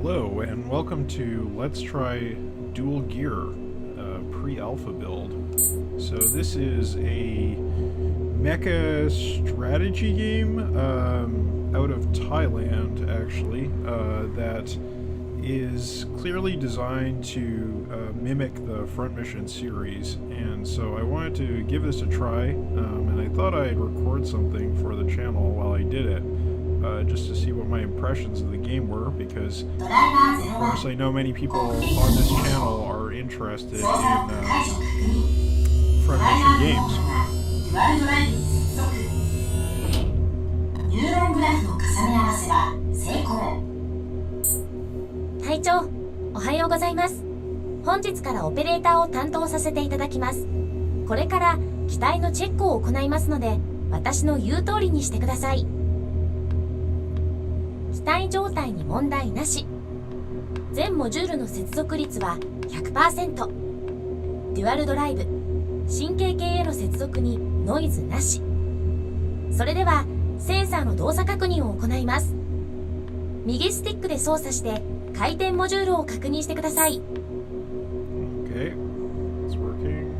Hello and welcome to Let's Try Dual Gear pre-alpha build. So this is a mecha strategy game out of Thailand, actually, that is clearly designed to mimic the Front Mission series. And so I wanted to give this a try, and I thought I'd record something for the channel while I did it. Just to see what my impressions of the game were, because of course I know many people on this channel are interested in Front Mission games. 隊長、おはようございます。本日からオペレーターを担当させていただきます。これから機体のチェックを行いますので、私の言う通りにしてください。機体状態に問題なし。全モジュールの接続率は 100%。デュアルドライブ、神経系への接続にノイズなし。それではセンサーの動作確認を行います。右スティックで操作して回転モジュールを確認してください。Okay, it's working.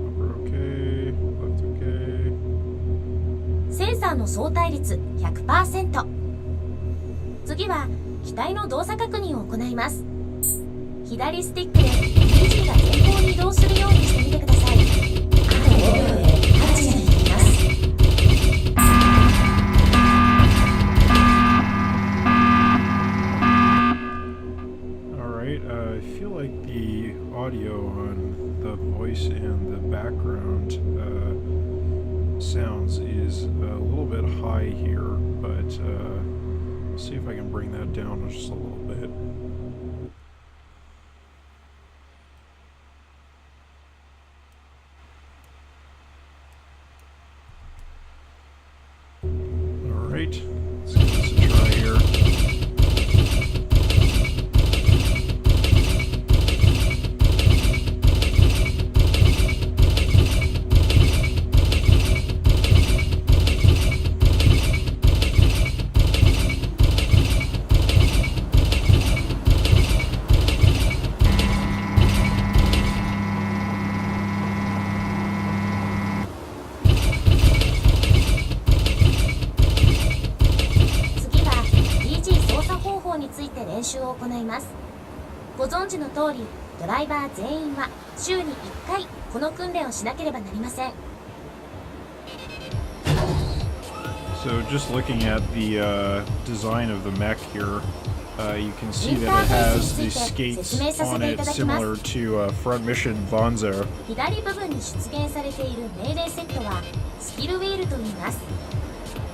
Upper okay, left okay. センサーの相対率 100%。次は機体の動作確認を行います。左スティックで肘が前方に移動するようにしてみてください。あと5秒で8時に行きます。Alright, I feel like the audio on the voice and the background sounds is a little bit high here, but see if I can bring that down just a little bit. Alright, let's give this a try here.練習を行います。ご存知の通り、ドライバー全員は週に1回この訓練をしなければなりません。So just looking at the design of the mech here, you can see that it has the skates on it similar to Front Mission Vanzer. 左部分に出現されている命令セットはスキルウィールと言います。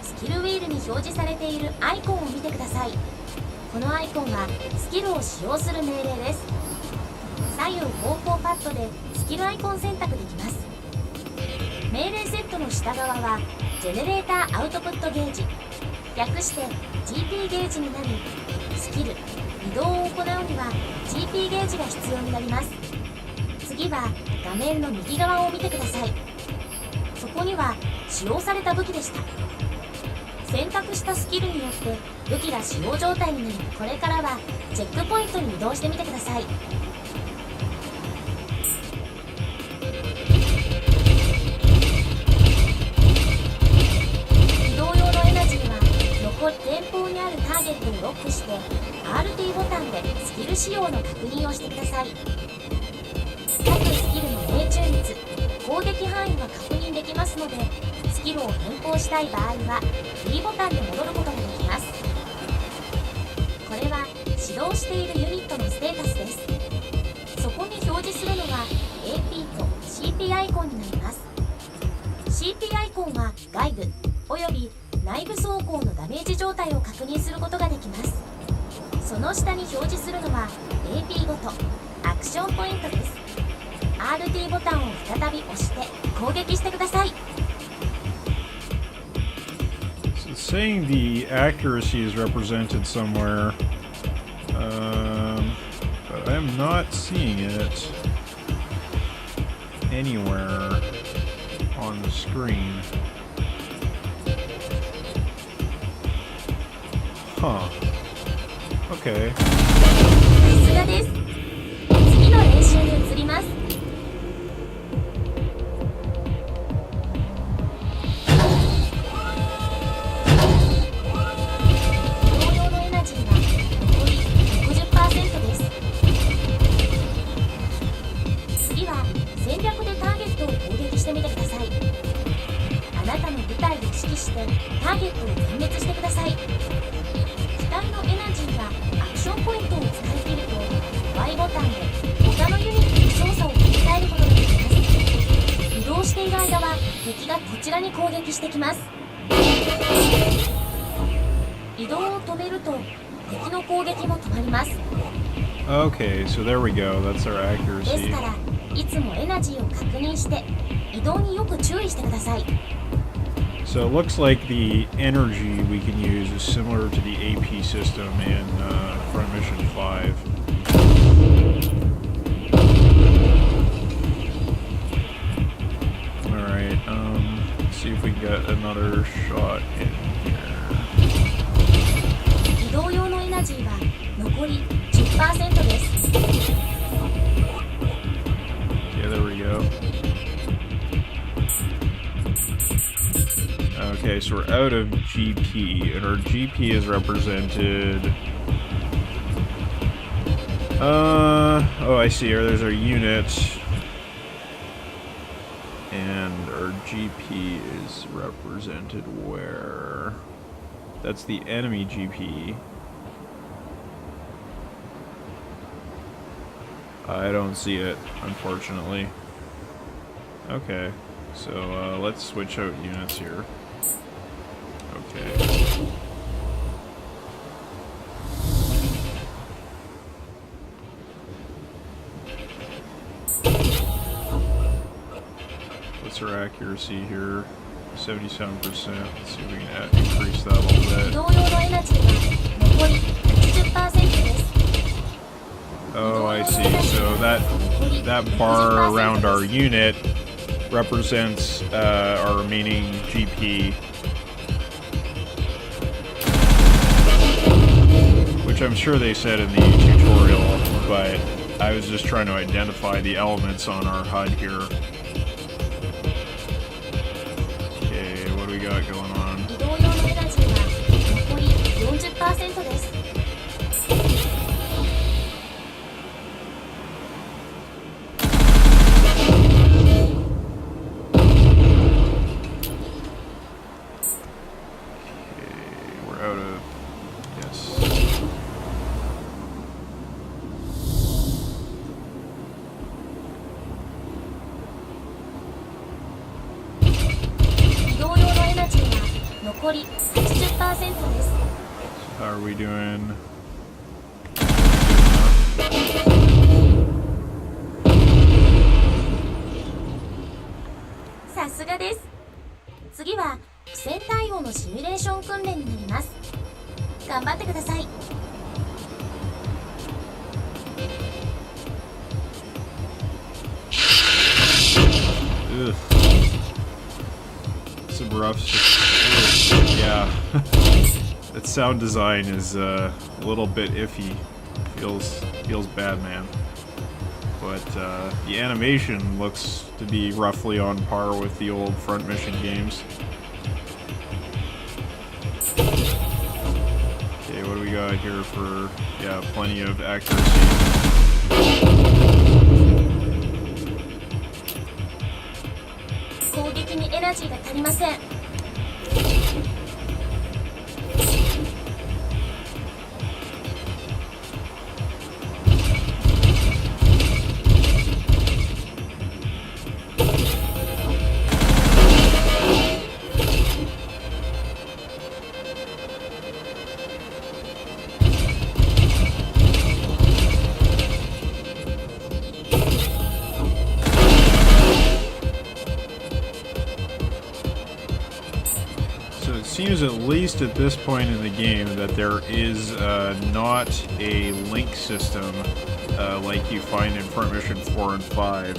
スキルウィールに表示されているアイコンを見てください。このアイコンはスキルを使用する命令です。左右方向パッドでスキルアイコン選択できます。命令セットの下側はジェネレーターアウトプットゲージ、略して GP ゲージになり、スキル、移動を行うには GP ゲージが必要になります。次は画面の右側を見てください。そこには使用された武器でした。選択したスキルによって武器が使用状態になり、これからはチェックポイントに移動してみてください。移動用のエナジーは残り前方にあるターゲットをロックして RT ボタンでスキル使用の確認をしてください。各スキルの命中率、攻撃範囲が確認できますので、スキルを変更したい場合は D ボタンで戻ることができます。これは始動しているユニットのステータスです。そこに表示するのは AP と CP アイコンになります。 CP アイコンは外部および内部走行のダメージ状態を確認することができます。その下に表示するのは AP ごとアクションポイントです。 RT ボタンを再び押して攻撃してください。It's saying the accuracy is represented somewhere, but I am not seeing it anywhere on the screen. Huh. Okay. さすがです。次の練習に移ります。移動用のエナジーは残り 60% です。次は戦略でターゲットを攻撃してみてください。あなたの部隊を指揮してターゲットを全滅してください。機体のエナジーがアクションポイントを使い切ると Y ボタンで他のユニットの操作を切り替えることができます。移動している間は敵がこちらに攻撃してきます。移動を止めると敵の攻撃も止まります。 Okay, so there we go. That's our です accuracy. からいつもエナジーを確認して移動によく注意してください。 So it looks like the energy we can use is similar to the AP system in Front Mission 5. Alright, let's see if we can get another shot in here. 移動用のエナジーは残り 10% です。 Yeah, there we go. Okay, so we're out of GP, and our GP is represented... oh, I see. There's our unit. And our GP is represented where? That's the enemy GP. I don't see it, unfortunately. Okay, so let's switch out units here. Okay. What's our accuracy here? 77%. Let's see if we can increase that a 移 little 動用のエナジーは残り 80% です。 bit. Oh, I see. So that bar around our unit represents our remaining GP. Which I'm sure they said in the tutorial, but I was just trying to identify the elements on our HUD here. Okay, what do we got going on? 移動用のエナジーは残り 40% です。 Okay, we're out of... Yes. 移動用のエナジーは残り 80% です。 How are we doing? さすがです。次は苦戦対応のシミュレーション訓練になります。頑張ってください。 Ugh. Some rough... Yeah. That sound design is a little bit iffy. Feels bad, man. But the animation looks to be roughly on par with the old Front Mission games. Okay, what do we got here for... Yeah, plenty of accuracy. 攻撃にエナジーが足りません。 So it seems, at least at this point in the game, that there is not a link system like you find in Front Mission 4 and 5.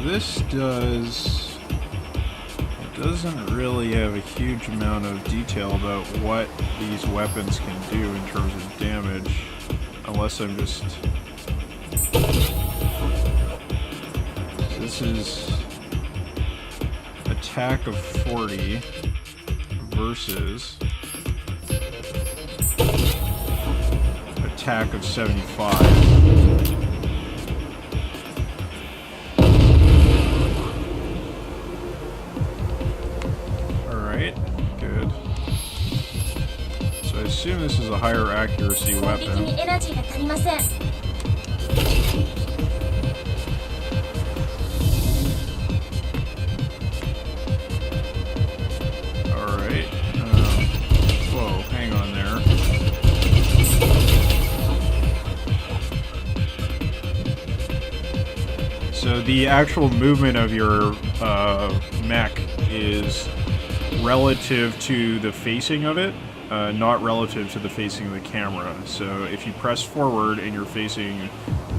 this doesn't really have a huge amount of detail about what these weapons can do in terms of damage, unless I'm just... This is attack of 40 versus attack of 75. Alright, good. So I assume this is a higher accuracy weapon. Alright. Whoa, hang on there. So the actual movement of your mech is relative to the facing of it, not relative to the facing of the camera. So if you press forward and you're facing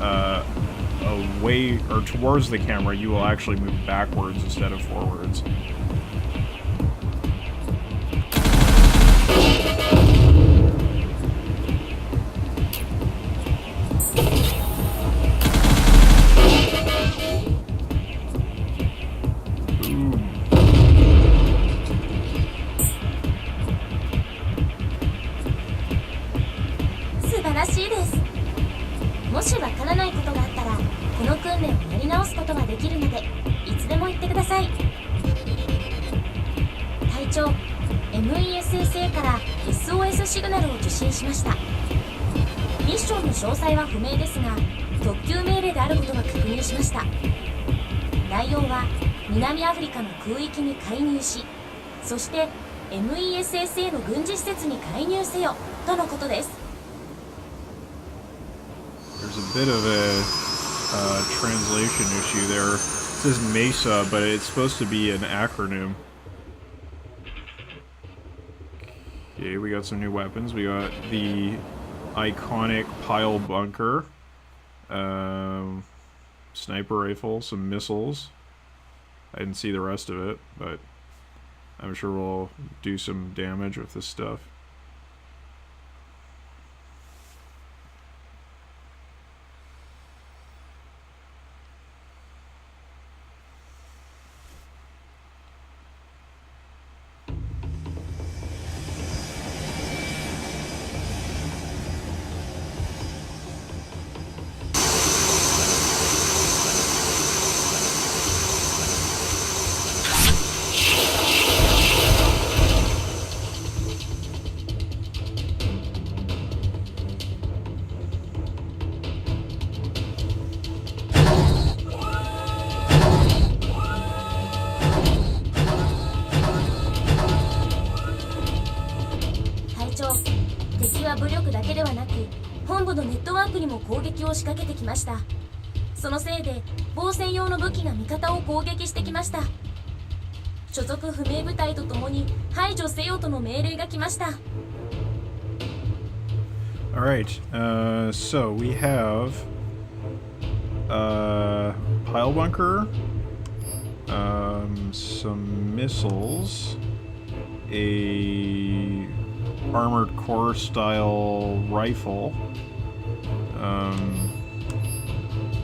away or towards the camera, you will actually move backwards instead of forwards. MESSA から SOS シグナルを受信しました。ミッションの詳細は不明ですが、特急命令であることが確認しました。内容は南アフリカの空域に介入し、そして MESSA の軍事施設に介入せよとのことです。There's a bit of a translation issue there. It says MESA, but it's supposed to be an acronym. Okay, we got some new weapons. We got the iconic pile bunker, sniper rifle, some missiles. I didn't see the rest of it, but I'm sure we'll do some damage with this stuff.仕掛けてきました。そのせいで防戦用の武器が味方を攻撃してきました。所属不明部隊とともに排除せよとの命令が来ました。Alright, so we have pile bunker, some missiles, a armored core style rifle,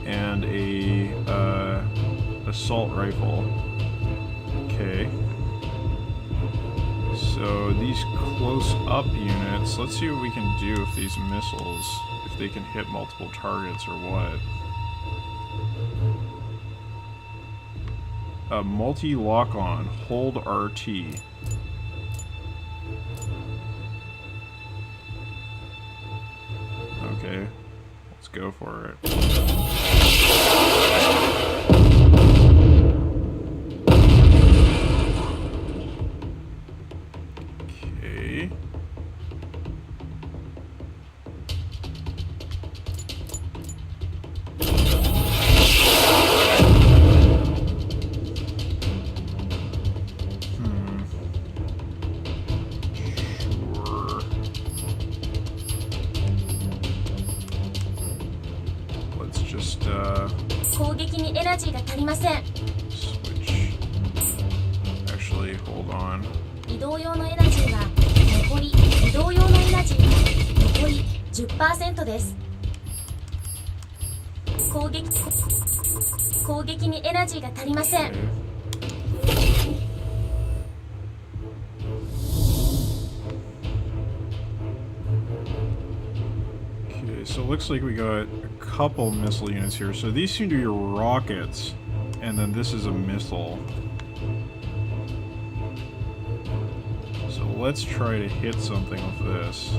and a assault rifle. Okay. So these close-up units, let's see what we can do with these missiles, if they can hit multiple targets or what. Multi-lock-on, hold RT. Okay, let's go for it. Okay. let's just 攻撃にエナジーが足りません。 switch. Actually, hold on. 移動用のエナジーは残り移動用のエナジーは残り 10% です。攻撃にエナジーが足りません。 Okay, so it looks like we got a couple missile units here. So these seem to be rockets, and then this is a missile. So let's try to hit something with this.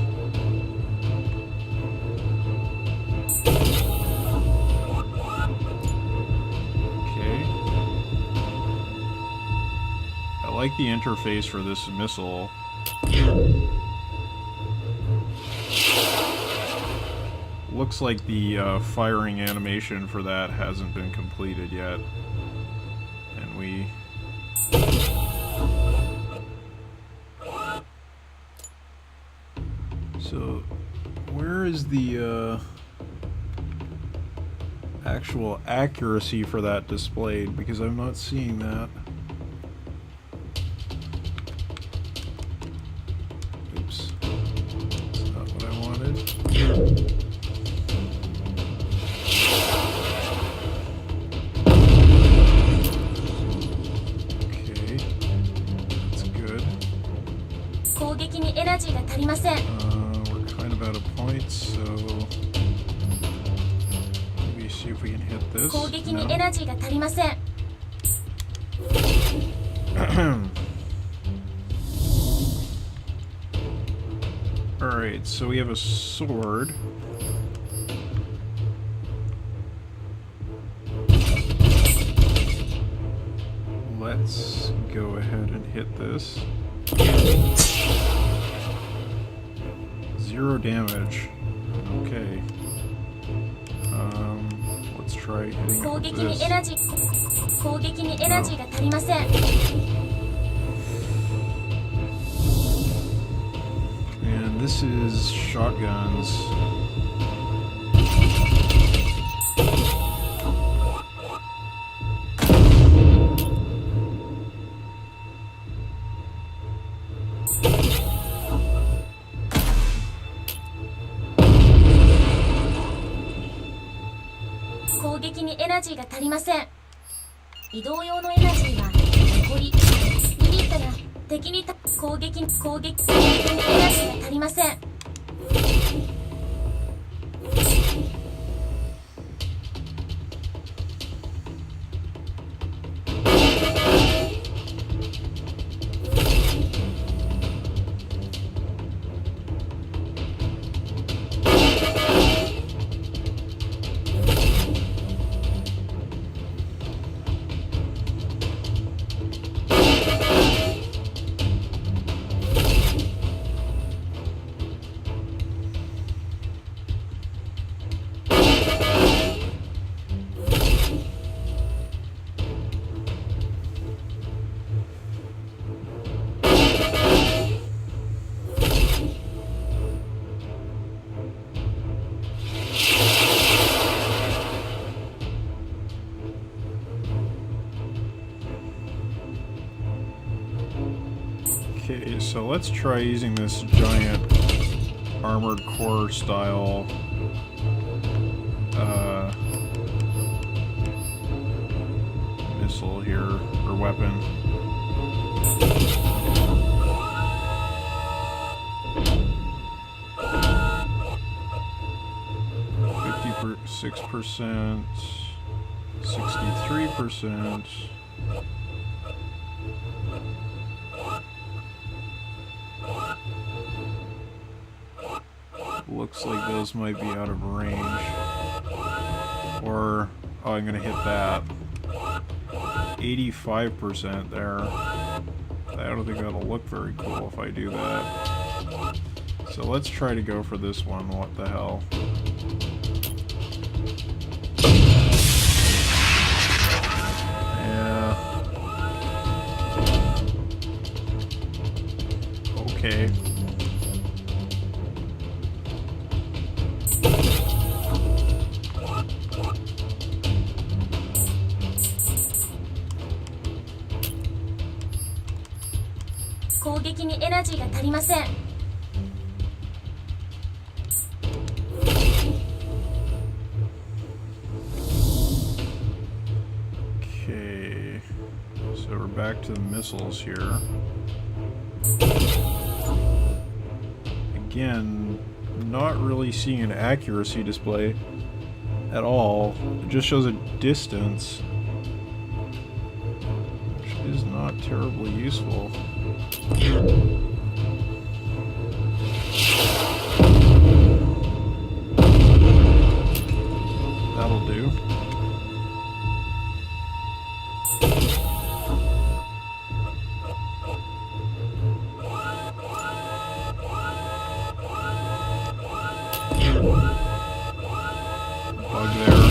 Okay. I like the interface for this missile. Looks like the firing animation for that hasn't been completed yet. And we... So, where is the actual accuracy for that displayed? Because I'm not seeing that. Oops. That's not what I wanted. We're kind of out of points, so maybe see if we can hit this. No. Alright, so we have a sword. Let's go ahead and hit this. 0 damage. Okay. Let's try hitting it with this. And this is shotguns. Okay, so let's try using this giant armored core style missile here, or weapon. %, 63%. Looks like those might be out of range. Or, oh, I'm gonna hit that. 85% there. I don't think that'll look very cool if I do that. So let's try to go for this one. What the hell? Yeah. Okay. 撃にエナジーが足りません。 Okay, so we're back to the missiles here. Again, not really seeing an accuracy display at all. It just shows a distance, which is not terribly useful. That'll do. Bug there.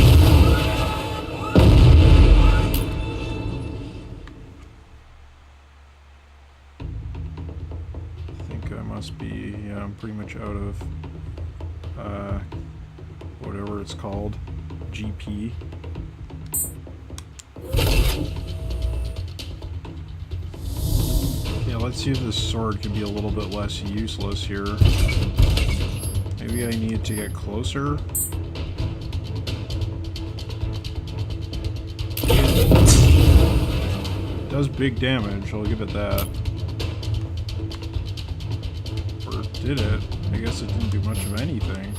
I think I must be, yeah, I'm pretty much out of whatever it's called, GP. Yeah, let's see if this sword can be a little bit less useless here. Maybe I need to get closer. It does big damage, I'll give it that. Or did it? I guess it didn't do much of anything.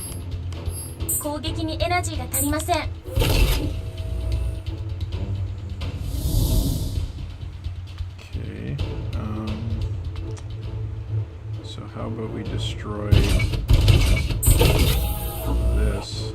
攻撃にエナジーが足りません。 Okay. So how about we destroy this?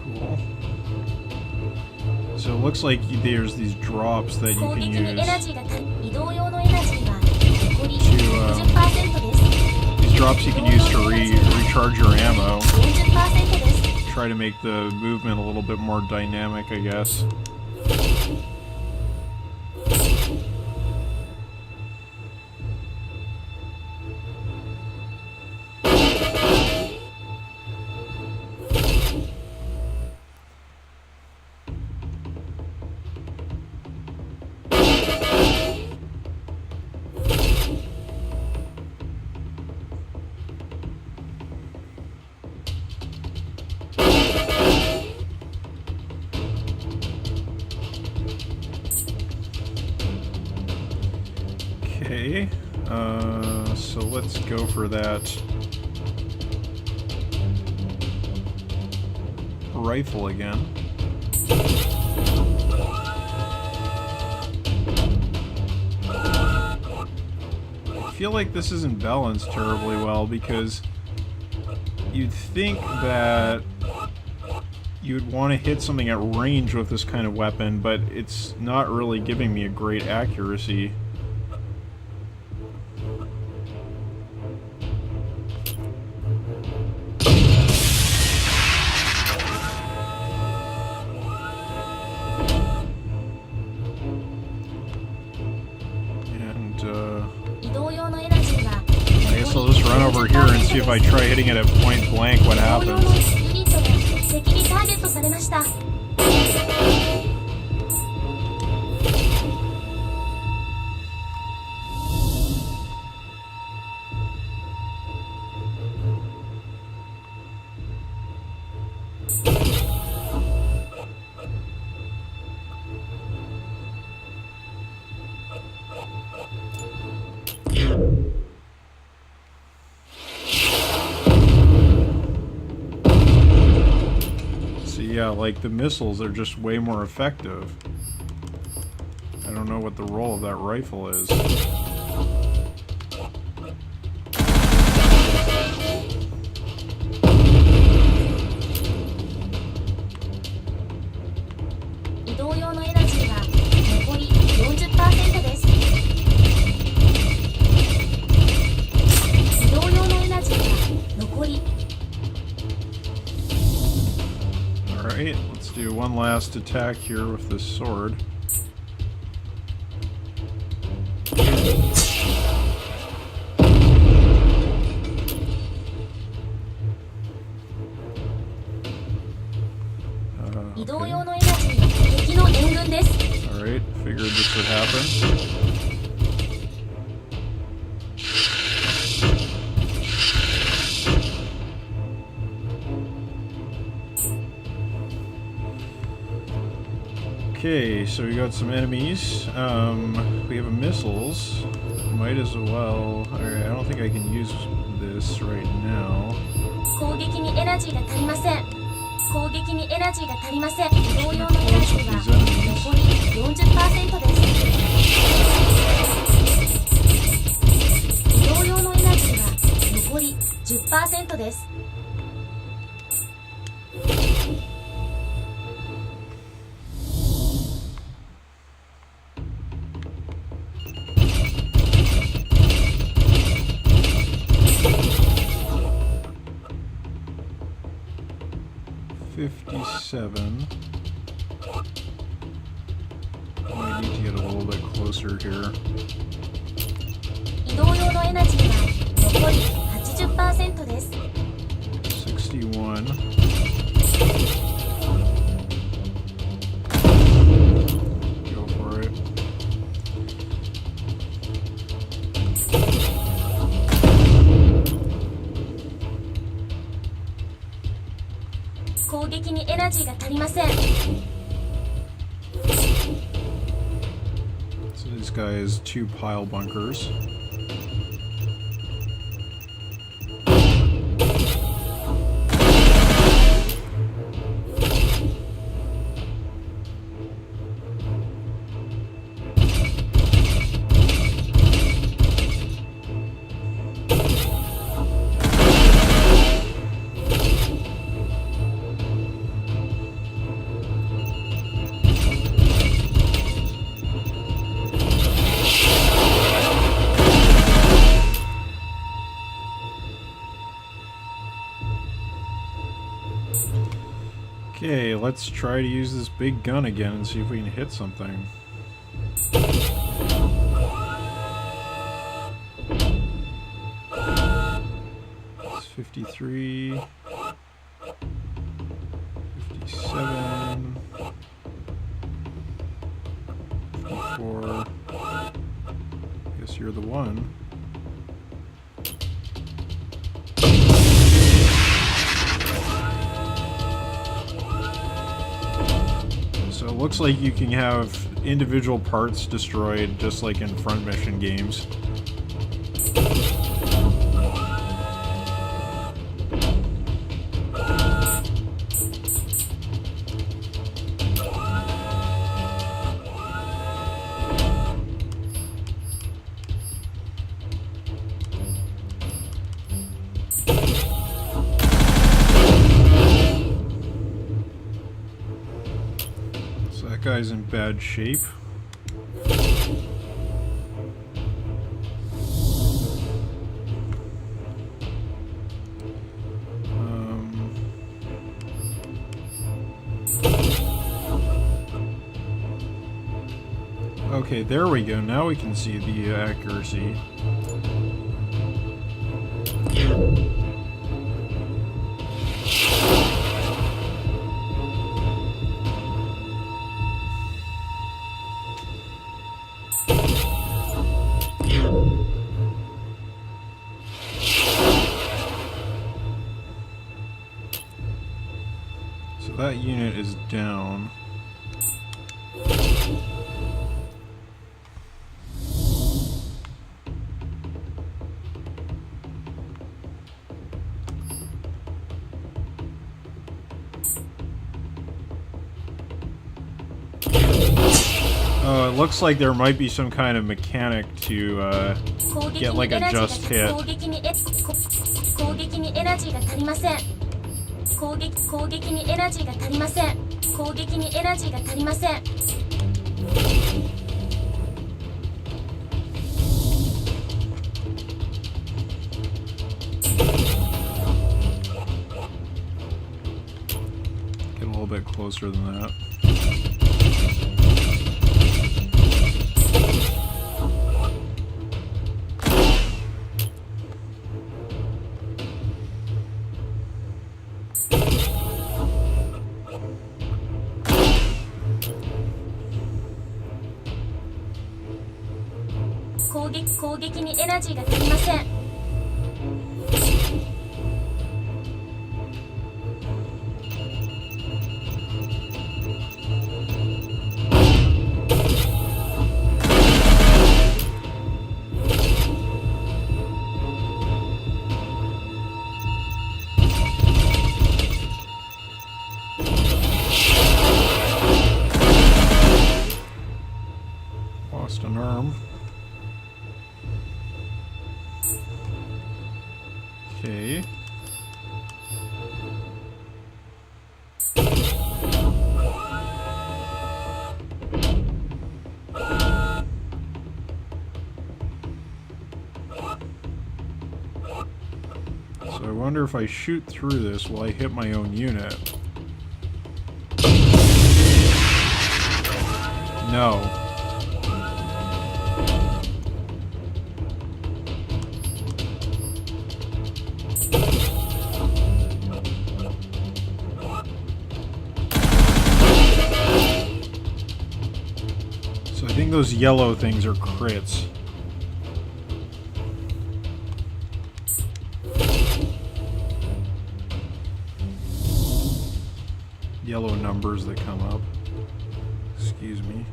Cool. So it looks like there's these drops that you 攻 can 撃にエ use. ナジーが足り、移動用のエナジーは残り 40% です。 These drops you can use to recharge your ammo. 40% です。 Try to make the movement a little bit more dynamic, I guess. Okay, so let's go for that rifle again. I feel like this isn't balanced terribly well because you'd think that you'd want to hit something at range with this kind of weapon, but it's not really giving me a great accuracy. I guess I'll just run over here and see if I try hitting it at point blank what happens. Yeah, like the missiles are just way more effective. I don't know what the role of that rifle is. Alright, let's do one last attack here with this sword. 移動用のエナジーが敵の援軍です。 Alright, figured this would happen. Okay, so we got some enemies. We have missiles. Might as well. Alright, I don't think I can use this right now. 攻撃にエナジーが足りません。攻撃にエナジーが足りません。移動用のエナジーは残り 40% です。移動用のエナジーは残り 10% です。57. Might need to get a little bit closer here. 移動用のエナジーは残り 80% です。61. Go for it. 攻撃にエナジーが足りません。 So this guy has 2 pile bunkers. Okay, let's try to use this big gun again and see if we can hit something. It's 53, 57, 54. Guess you're the one. So it looks like you can have individual parts destroyed just like in front mission games. Guy's in bad shape. Okay, there we go. Now we can see the accuracy. That unit is down. Oh, it looks like there might be some kind of mechanic to get like a just hit. 攻撃にエナジーが足りません。攻撃にエナジーが足りません。攻撃にエナジーが足りません。Get a little bit closer than that. 攻撃にエナジーが足りません。Lost an arm. Okay. So I wonder if I shoot through this, will I hit my own unit? No. So I think those yellow things are crits. Yellow numbers that come up. Excuse me.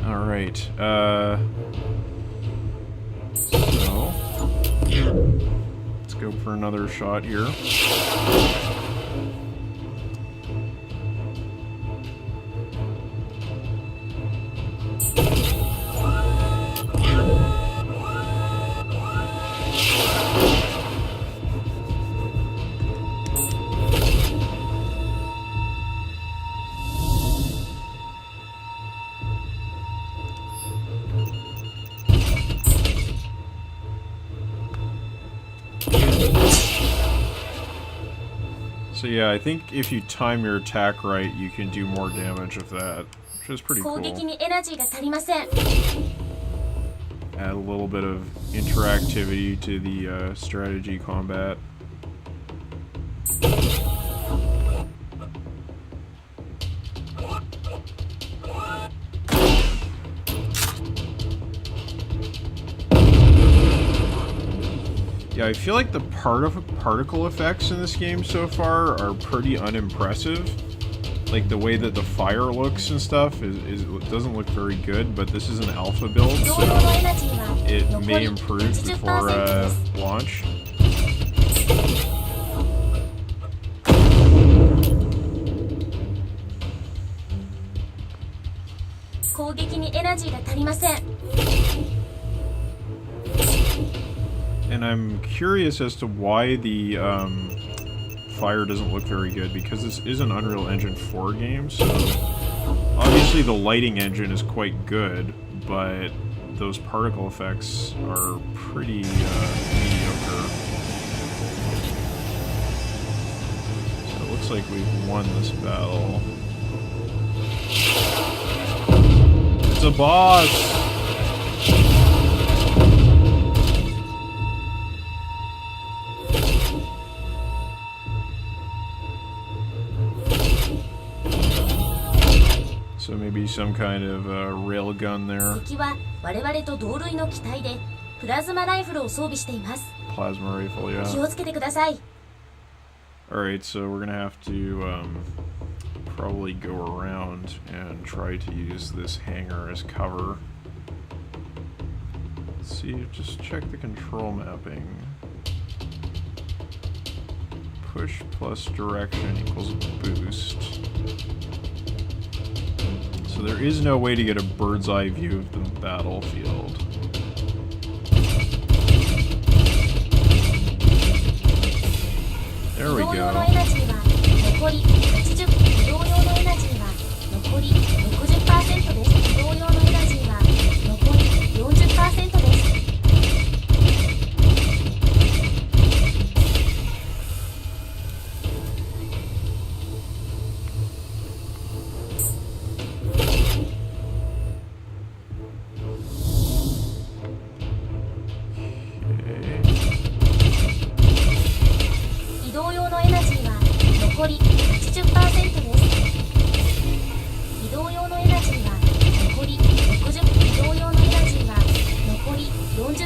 Alright, so let's go for another shot here. So yeah, I think if you time your attack right, you can do more damage of that, which is pretty cool. 攻撃にエナジーが足りません。 Add a little bit of interactivity to the strategy combat. Yeah, I feel like the particle effects in this game so far are pretty unimpressive. Like the way that the fire looks and stuff is doesn't look very good, but this is an alpha build, so it may improve before launch. And I'm curious as to why the fire doesn't look very good, because this is an Unreal Engine 4 game, so obviously the lighting engine is quite good, but those particle effects are pretty mediocre. So it looks like we've won this battle. It's a boss! So maybe some kind of rail gun there. 敵は我々と同類の機体でプラズマライフルを装備しています。 Plasma rifle, yeah. 気をつけてください。 Alright, so we're gonna have to probably go around and try to use this hangar as cover. Let's see, just check the control mapping. Push plus direction equals boost. So there is no way to get a bird's eye view of the battlefield. There we go.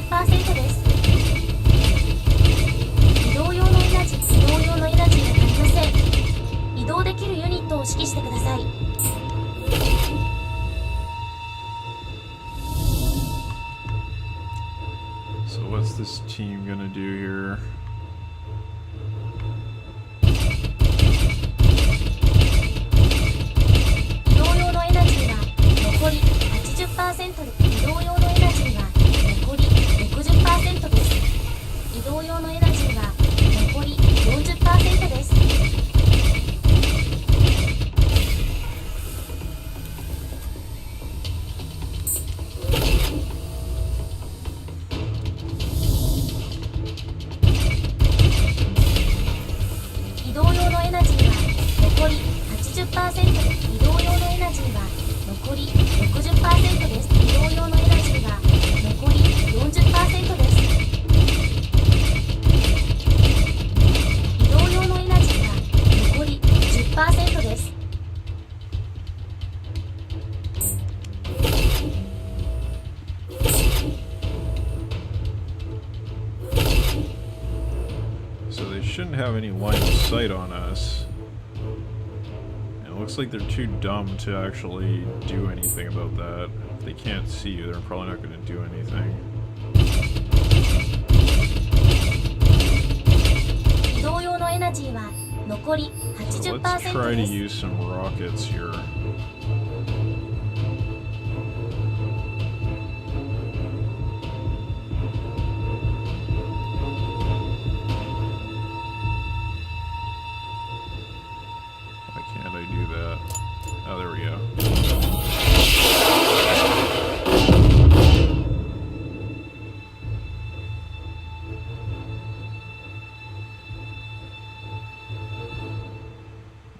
80% です。移動用のエナジーが足りません。移動できるユニットを指揮してください。So what's this team gonna do here? 移動用のエナジーは残り 80% で、移動用のエナジーは残り 60% です。移動用のエナジーは残り 40% です。移動用のエナジーは残り 80% で、移動用のエナジーは残り 60% です。移動用のエナジーは残り 40% です。移動用のエナジーは残り 10% です。So they shouldn't have any line of sight on us. It looks like they're too dumb to actually do anything about that. If they can't see you, they're probably not going to do anything. 移動用のエナジーは残り So let's try 80% to です。 use some rockets here. Why can't I do that? Oh, there we go.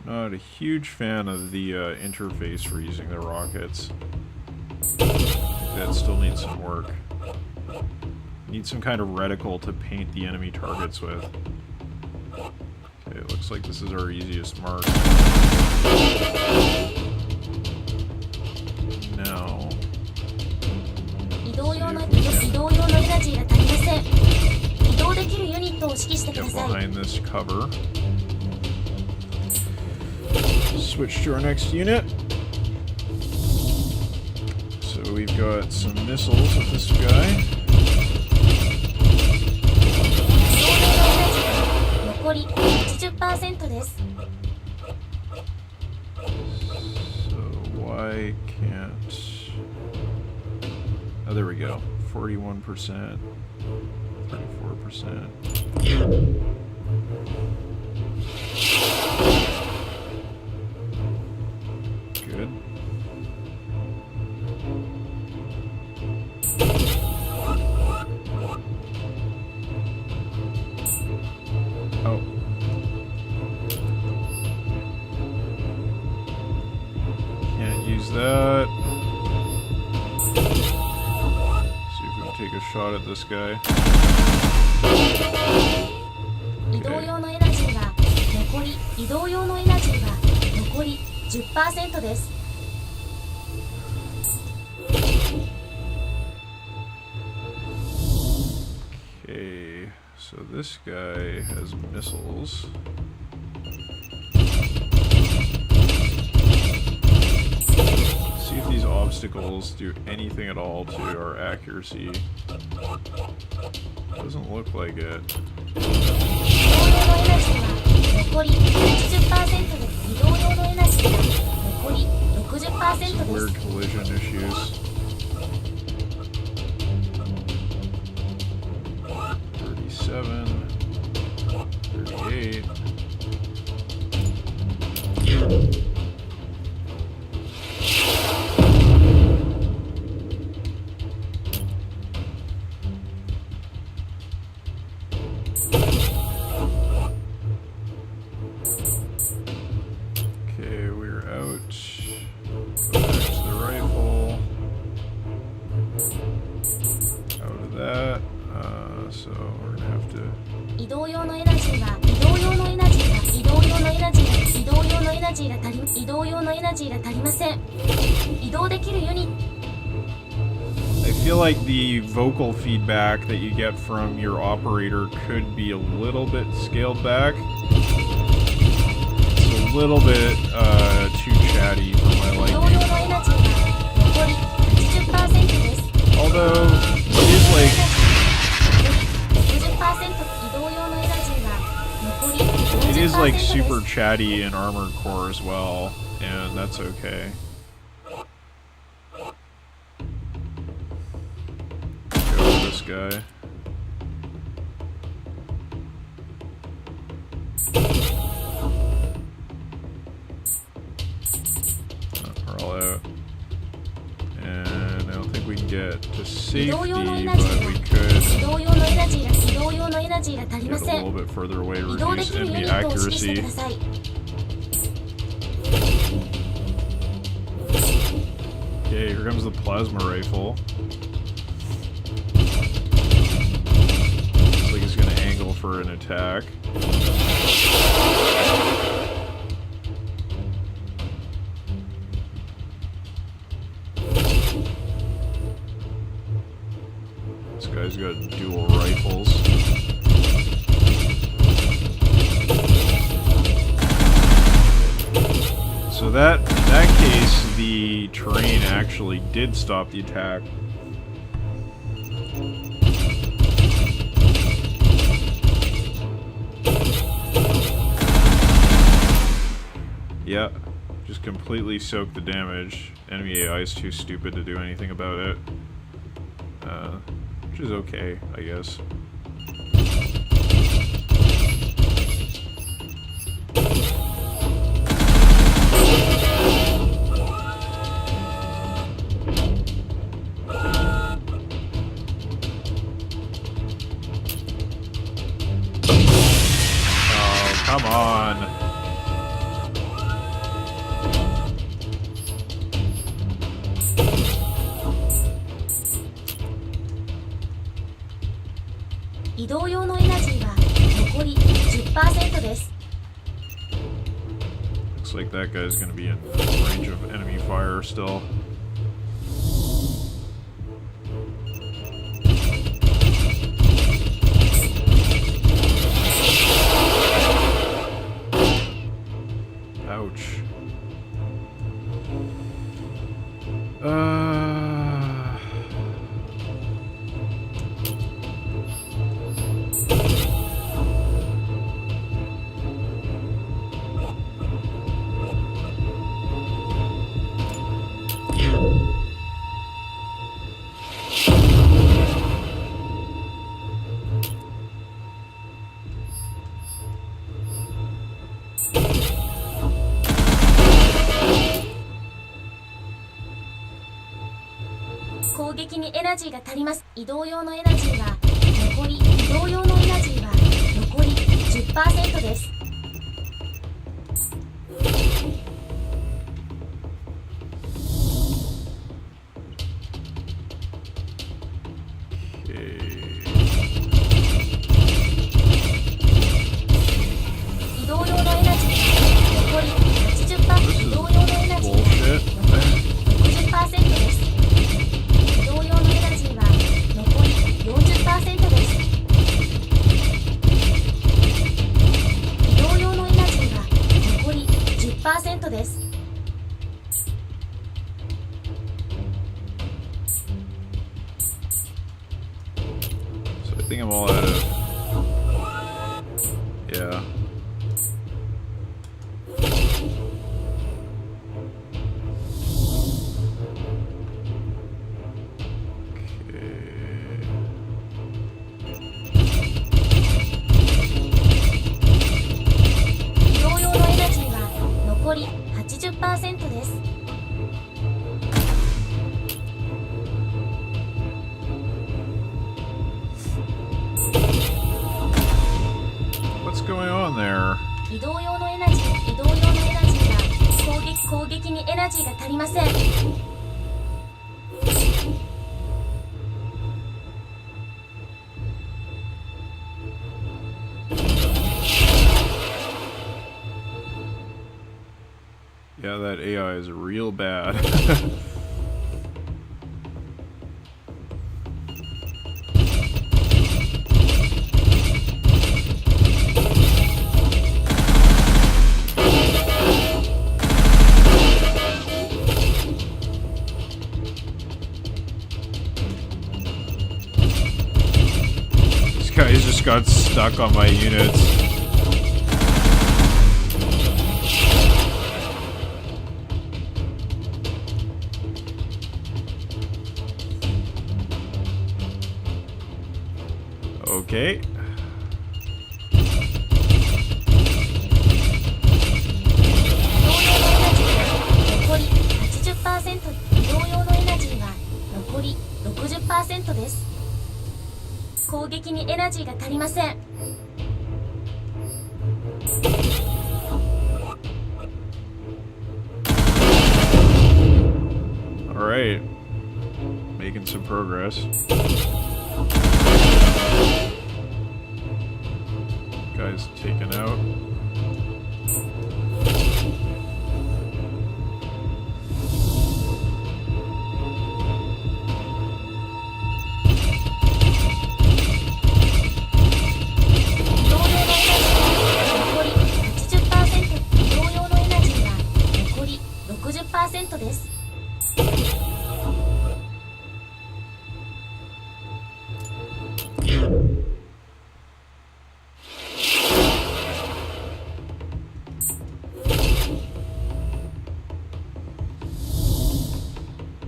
Not a huge fan of the interface for using the rockets. I think that still needs some work. Need some kind of reticle to paint the enemy targets with. Okay, it looks like this is our easiest mark. Now, 移動用のエナジーが足りません。移動できるユニットを指揮してく get ださい。 behind this cover. Switch to our next unit. So we've got some missiles with this guy. 残り 80% です。 So why can't... Oh, there we go. 41%. 34%. Good. Oh. Can't use that. See if we can take a shot at this guy. 移動用のエナジーは残り 10% です。 Okay, so this guy has missiles. See if these obstacles do anything at all to our accuracy. Doesn't look like it. 移動用のエナジーは残り 80% で、移動用のエナジーは残り 60% で Some す。 weird collision issues. 37, 38. Okay, we're out. Go back to the rifle. Out of that. So we're gonna have to. 移動用のエナジーが足りません。移動できるユニット。I feel like the vocal feedback that you get from your operator could be a little bit scaled back. It's a little bit too chatty for my liking. Although it is like super chatty in Armored Core as well, and that's okay. Go with this guy. We're all out. And I don't think we can get to safety, but we could get a little bit further away to reduce enemy accuracy. Okay, here comes the plasma rifle. Looks like it's going to angle for an attack. This guy's got dual rifles. So that, in that case, the terrain actually did stop the attack. Yeah, just completely soaked the damage. Enemy AI is too stupid to do anything about it. Which is okay, I guess. Oh, come on. Looks like that guy's gonna be in range of enemy fire still. Ouch. I think I'm all out of... Yeah. What's going on there? Yeah, that AI is real bad. got stuck on my units. Okay. 残り 80%。 移動用のエナジーは残り 60% です。攻撃にエナジーが足りません。Alright. Making some progress. Guy's taken out.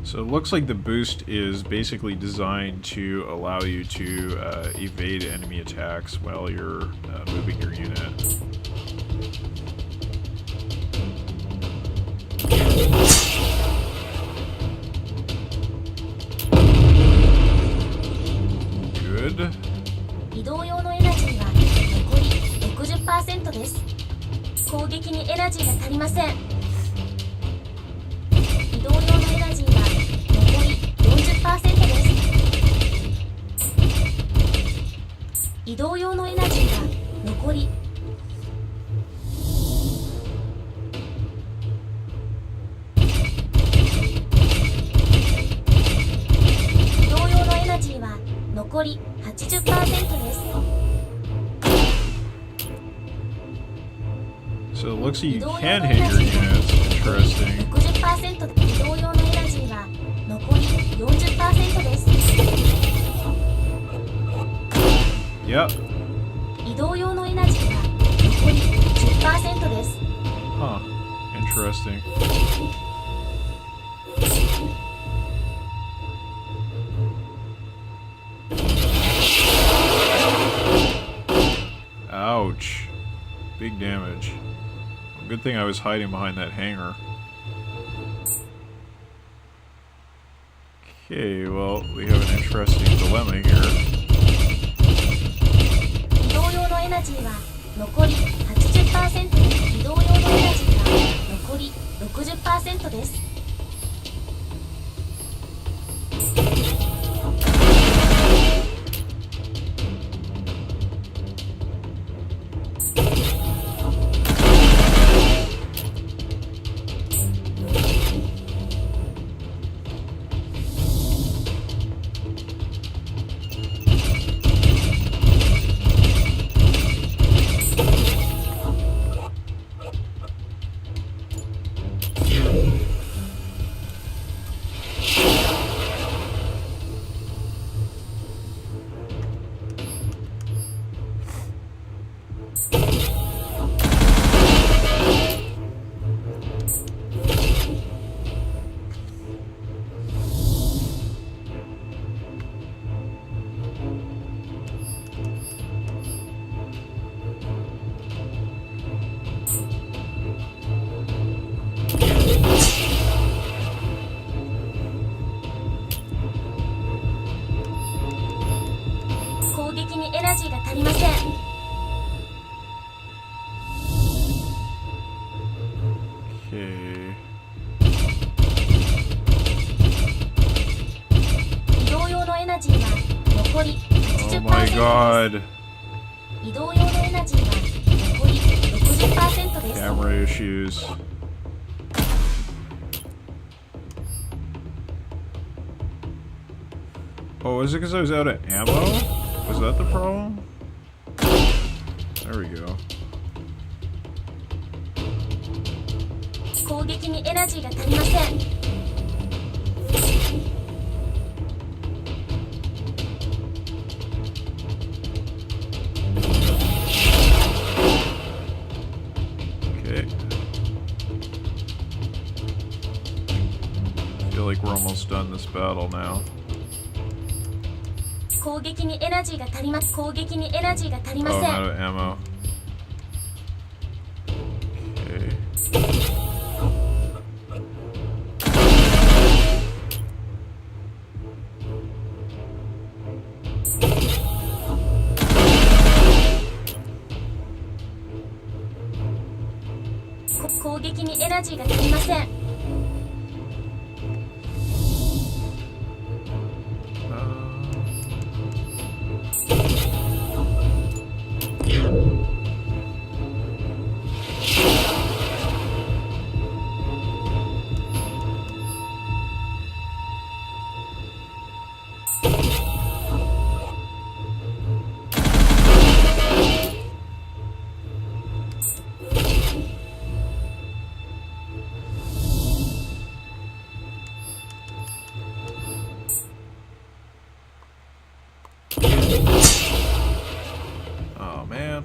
So it looks like the boost is basically designed to allow you to evade enemy attacks while you're moving your unit. Good. 移動用のエナジーは残り 60% です。攻撃にエナジーが足りません。移動用のエナジーは残り 40% です。移動用のエナジーは残り残り 80% です。 So it looks like you can hit your units. Interesting. 60% 移動用のエナジーは残り 40% です。 Yep. 移動用のエナジーは残り 10% です。 Huh. Interesting. Ouch. Big damage. Good thing I was hiding behind that hangar. Okay, well, we have an interesting dilemma here. 移動用のエナジーは残り 80% で移動用のエナジーは残り 60% です。 攻撃にエナジーが足りません。 Okay. 移動用のエナジーは残り Oh my 80% で god. す。移動用のエナジーは残り 60% です。 Camera issues. Oh, is it because I was out of ammo? Was that the problem? There we go. 攻撃にエナジーが足りません。 移 almost done this battle now. 攻撃にエナジーが足りません。攻撃にエナジーが足りま Oh, せん。 I'm out of ammo. Okay. 攻撃にエナジーが足りません。Oh man.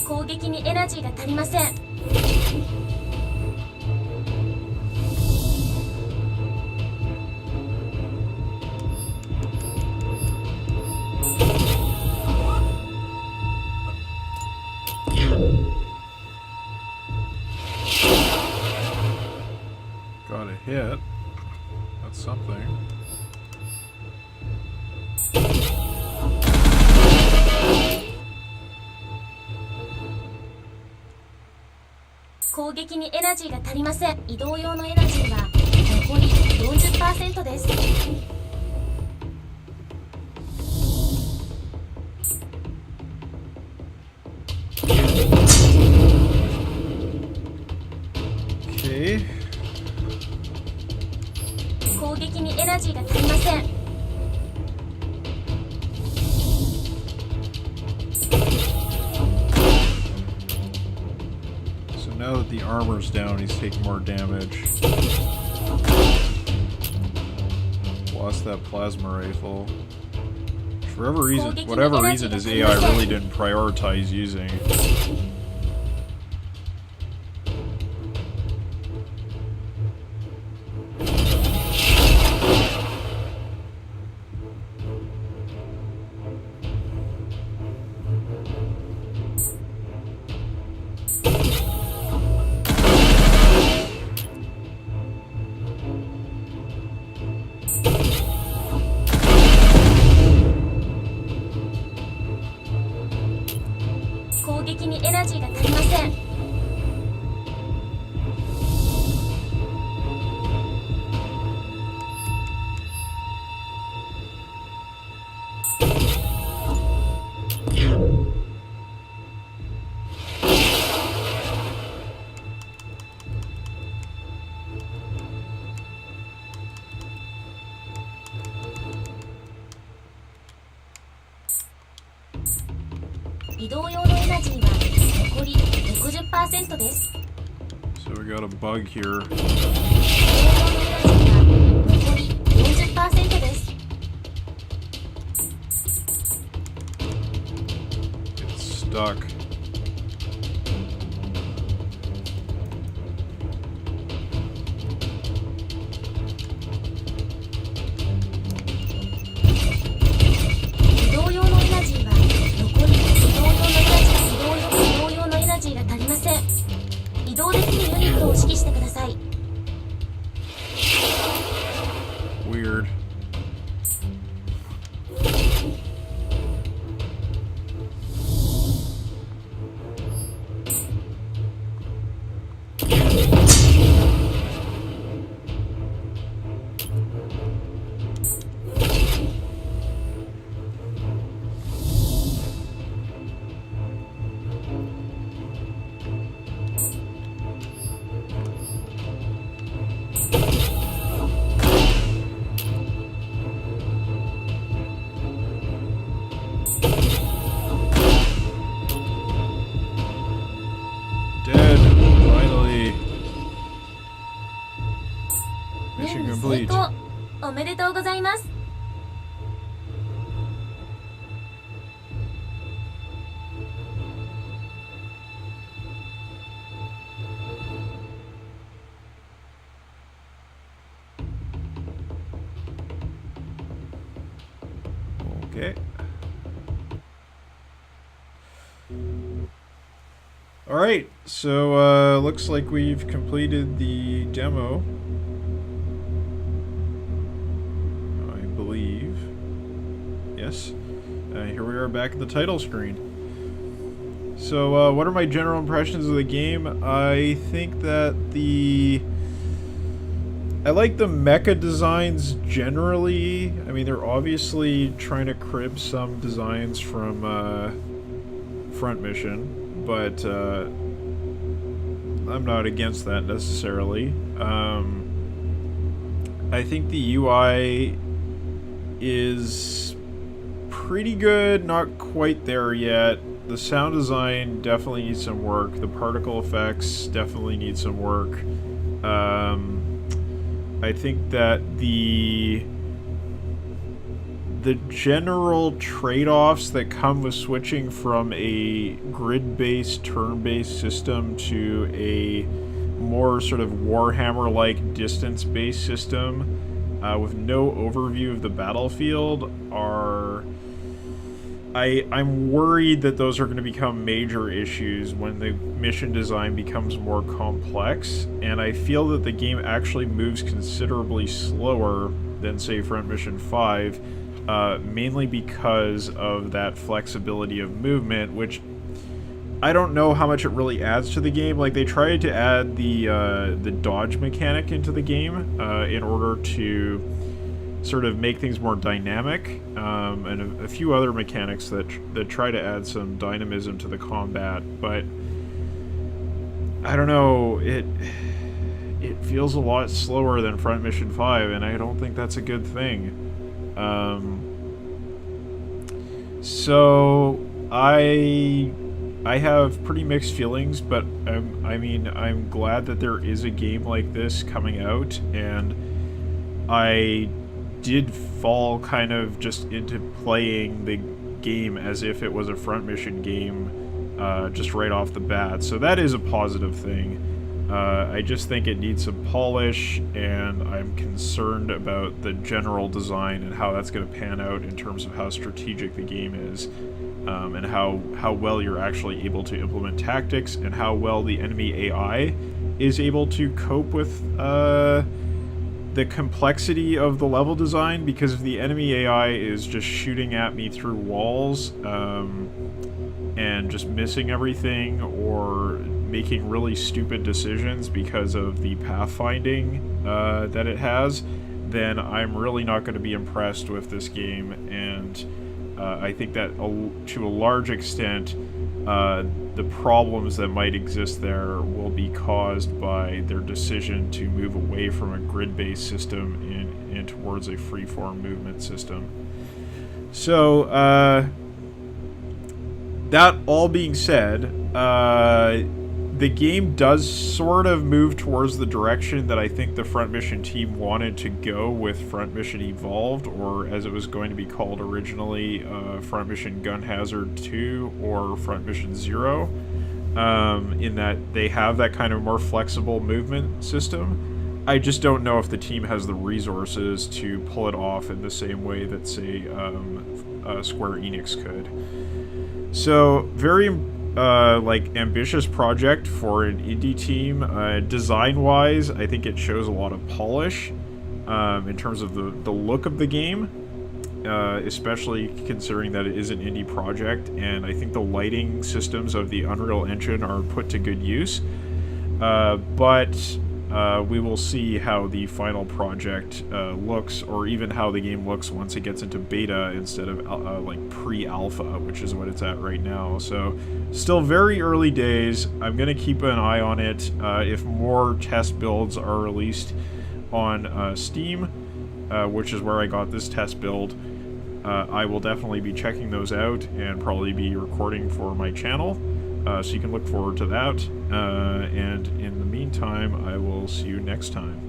攻撃にエナジーが足りません。Got a hit. That's something. 攻撃にエナジーが足りません。移動用のエナジーは残り 40% です。Okay. 攻撃にエナジーが足りません。Now that the armor's down, he's taking more damage. Lost that plasma rifle. For whatever reason, his AI really didn't prioritize using. So we got a bug here. It's stuck. おめでとうございます。Okay. Alright, so looks like we've completed the demo. I believe. Yes. Here we are back at the title screen. So what are my general impressions of the game? I think that I like the mecha designs generally. I mean, they're obviously trying to crib some designs from Front Mission, but I'm not against that necessarily. I think the UI is pretty good, not quite there yet. The sound design definitely needs some work. The particle effects definitely need some work. I think that the general trade-offs that come with switching from a grid-based, turn-based system to a more sort of Warhammer-like distance-based system with no overview of the battlefield are... I'm worried that those are going to become major issues when the mission design becomes more complex, and I feel that the game actually moves considerably slower than, say, Front Mission 5, mainly because of that flexibility of movement, which I don't know how much it really adds to the game. Like, they tried to add the dodge mechanic into the game in order to sort of make things more dynamic, and a few other mechanics that try to add some dynamism to the combat, but I don't know, it feels a lot slower than Front Mission 5, and I don't think that's a good thing. So I have pretty mixed feelings, but I mean, I'm glad that there is a game like this coming out, and I did fall kind of just into playing the game as if it was a Front Mission game just right off the bat, so that is a positive thing. I just think it needs some polish, and I'm concerned about the general design and how that's going to pan out in terms of how strategic the game is, and how well you're actually able to implement tactics, and how well the enemy AI is able to cope with the complexity of the level design, because if the enemy AI is just shooting at me through walls and just missing everything, or making really stupid decisions because of the pathfinding that it has, then I'm really not going to be impressed with this game, and I think that to a large extent the problems that might exist there will be caused by their decision to move away from a grid-based system and towards a freeform movement system. So, that all being said, the game does sort of move towards the direction that I think the Front Mission team wanted to go with Front Mission Evolved, or as it was going to be called originally, Front Mission Gun Hazard 2 or Front Mission 0, in that they have that kind of more flexible movement system. I just don't know if the team has the resources to pull it off in the same way that, say, Square Enix could. So, very ambitious project for an indie team. Design-wise, I think it shows a lot of polish in terms of the look of the game, especially considering that it is an indie project, and I think the lighting systems of the Unreal Engine are put to good use. But we will see how the final project looks, or even how the game looks once it gets into beta instead of pre-alpha, which is what it's at right now. So still very early days. I'm going to keep an eye on it. If more test builds are released on Steam, which is where I got this test build, I will definitely be checking those out and probably be recording for my channel. So you can look forward to that, and in the meantime, I will see you next time.